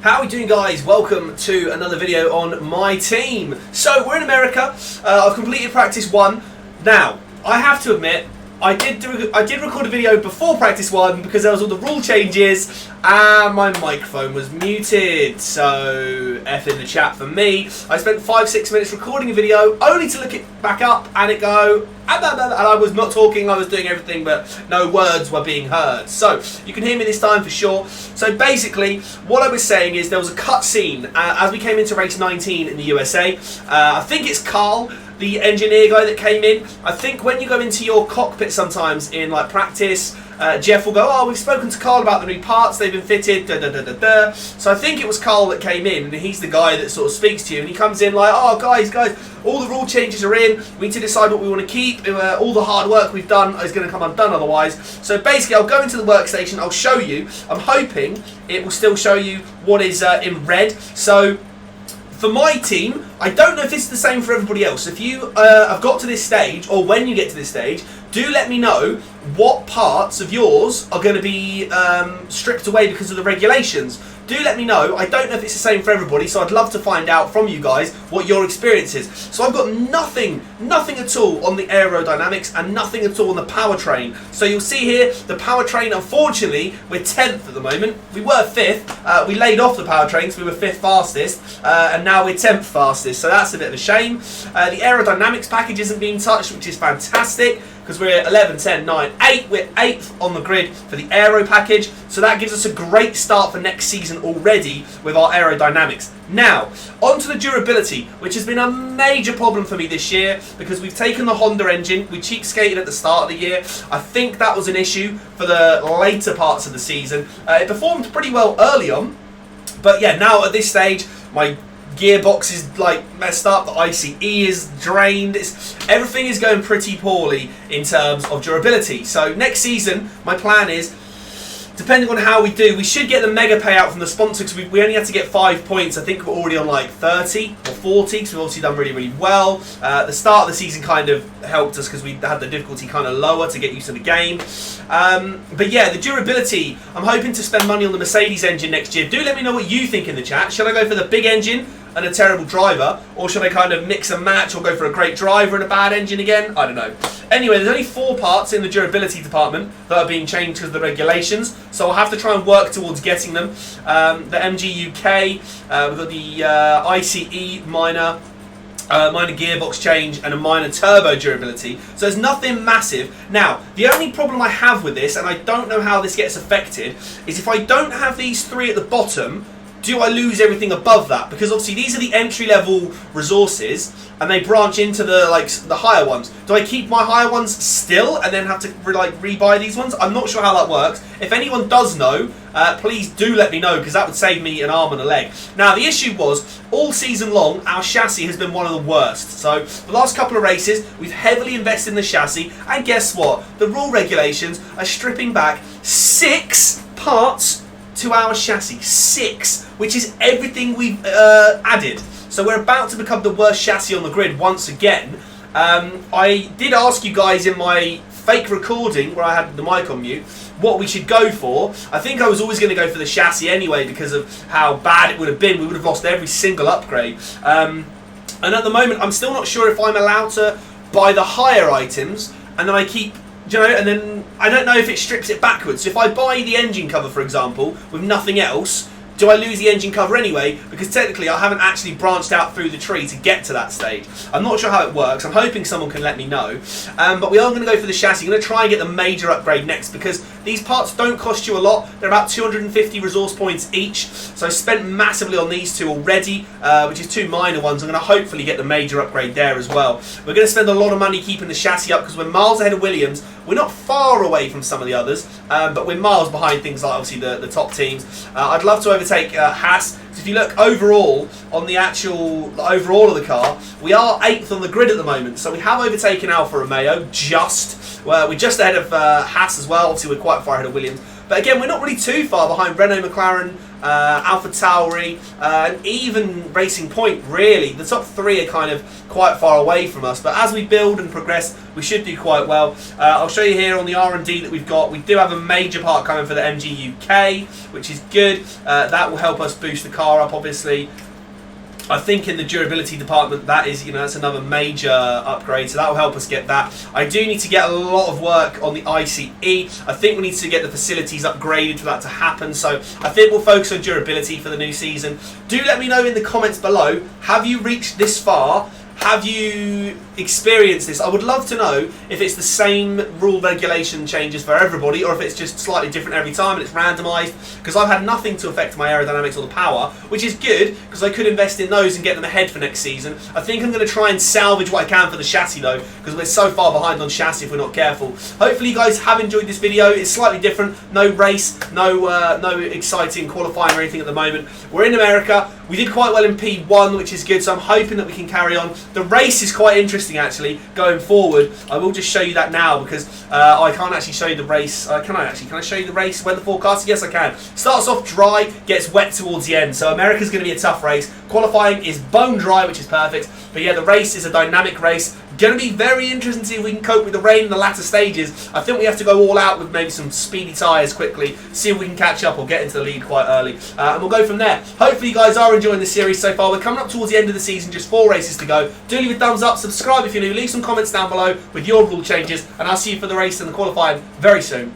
How are we doing, guys? Welcome to another video on my team. So we're in America. I've completed practice 1. Now I have to admit I did record a video before practice 1 because there was all the rule changes and my microphone was muted. So F in the chat for me. I spent 5-6 minutes recording a video only to look it back up and it go and I was not talking, I was doing everything but no words were being heard. So you can hear me this time for sure. So basically what I was saying is there was a cut scene as we came into race 19 in the USA. I think it's Carl, the engineer guy that came in. I think when you go into your cockpit sometimes in like practice, Jeff will go, oh, we've spoken to Carl about the new parts, they've been fitted, da da da da da. So I think it was Carl that came in, and he's the guy that sort of speaks to you, and he comes in like, oh guys, all the rule changes are in, we need to decide what we want to keep, all the hard work we've done is going to come undone otherwise. So basically I'll go into the workstation, I'll show you, I'm hoping it will still show you what is in red. So for my team, I don't know if it's the same for everybody else. If you have got to this stage, or when you get to this stage, do let me know what parts of yours are going to be stripped away because of the regulations. Do let me know. I don't know if it's the same for everybody, so I'd love to find out from you guys what your experience is. So I've got nothing at all on the aerodynamics and nothing at all on the powertrain. So you'll see here, the powertrain, unfortunately, we're 10th at the moment. We were 5th. We laid off the powertrains. We were 5th fastest, and now we're 10th fastest. So that's a bit of a shame. The aerodynamics package isn't being touched, which is fantastic, because we're 11, 10, 9, 8. We're 8th on the grid for the aero package. So that gives us a great start for next season already with our aerodynamics. Now, on to the durability, which has been a major problem for me this year because we've taken the Honda engine, we cheapskated at the start of the year. I think that was an issue for the later parts of the season. It performed pretty well early on, but yeah, now at this stage, my gearbox is like messed up, the ICE is drained, everything is going pretty poorly in terms of durability. So next season, my plan is, depending on how we do, we should get the mega payout from the sponsor because we only had to get 5 points. I think we're already on like 30 or 40 because we've obviously done really well. The start of the season kind of helped us because we had the difficulty kind of lower to get used to the game. But yeah, the durability, I'm hoping to spend money on the Mercedes engine next year. Do let me know what you think in the chat. Should I go for the big engine and a terrible driver, or should I kind of mix and match, or go for a great driver and a bad engine again? I don't know. Anyway, there's only 4 parts in the durability department that are being changed because of the regulations, so I'll have to try and work towards getting them. The MG UK, we've got the ICE minor gearbox change and a minor turbo durability, so there's nothing massive. Now, the only problem I have with this, and I don't know how this gets affected, is if I don't have these 3 at the bottom, do I lose everything above that? Because obviously these are the entry-level resources, and they branch into the higher ones. Do I keep my higher ones still, and then have to rebuy these ones? I'm not sure how that works. If anyone does know, please do let me know, because that would save me an arm and a leg. Now, the issue was, all season long, our chassis has been one of the worst. So, the last couple of races, we've heavily invested in the chassis, and guess what? The rule regulations are stripping back 6 parts to our chassis. 6, which is everything we've added. So we're about to become the worst chassis on the grid once again. I did ask you guys in my fake recording where I had the mic on mute what we should go for. I think I was always going to go for the chassis anyway because of how bad it would have been. We would have lost every single upgrade. And at the moment I'm still not sure if I'm allowed to buy the higher items and then I keep, and then I don't know if it strips it backwards. So if I buy the engine cover, for example, with nothing else, do I lose the engine cover anyway? Because technically I haven't actually branched out through the tree to get to that stage. I'm not sure how it works. I'm hoping someone can let me know. But we are going to go for the chassis. I'm going to try and get the major upgrade next because these parts don't cost you a lot. They're about 250 resource points each. So I spent massively on these 2 already, which is 2 minor ones. I'm going to hopefully get the major upgrade there as well. We're going to spend a lot of money keeping the chassis up because we're miles ahead of Williams. We're not far away from some of the others, but we're miles behind things like obviously the top teams. I'd love to overtake Haas. So if you look overall on the overall of the car, we are 8th on the grid at the moment. So we have overtaken Alfa Romeo we're just ahead of Haas as well. Obviously we're quite far ahead of Williams. But again, we're not really too far behind Renault, McLaren, Alpha Tauri, and even Racing Point, really. The top 3 are kind of quite far away from us, but as we build and progress, we should do quite well. I'll show you here on the R&D that we've got. We do have a major part coming for the MG UK, which is good. That will help us boost the car up, obviously. I think in the durability department, that is, that's another major upgrade, so that will help us get that. I do need to get a lot of work on the ICE. I think we need to get the facilities upgraded for that to happen, so I think we'll focus on durability for the new season. Do let me know in the comments below, have you reached this far? Have you experienced this? I would love to know if it's the same rule regulation changes for everybody or if it's just slightly different every time and it's randomised, because I've had nothing to affect my aerodynamics or the power, which is good because I could invest in those and get them ahead for next season. I think I'm going to try and salvage what I can for the chassis though, because we're so far behind on chassis if we're not careful. Hopefully you guys have enjoyed this video. It's slightly different, no race, no exciting qualifying or anything at the moment. We're in America. We did quite well in P1, which is good, so I'm hoping that we can carry on. The race is quite interesting, actually, going forward. I will just show you that now, because I can't actually show you the race. Can I show you the race weather forecast? Yes, I can. Starts off dry, gets wet towards the end, so America's going to be a tough race. Qualifying is bone dry, which is perfect. But yeah, the race is a dynamic race. Going to be very interesting to see if we can cope with the rain in the latter stages. I think we have to go all out with maybe some speedy tyres quickly, see if we can catch up or get into the lead quite early. And we'll go from there. Hopefully you guys are enjoying the series so far. We're coming up towards the end of the season, just 4 races to go. Do leave a thumbs up, subscribe if you're new, leave some comments down below with your rule changes, and I'll see you for the race and the qualifying very soon.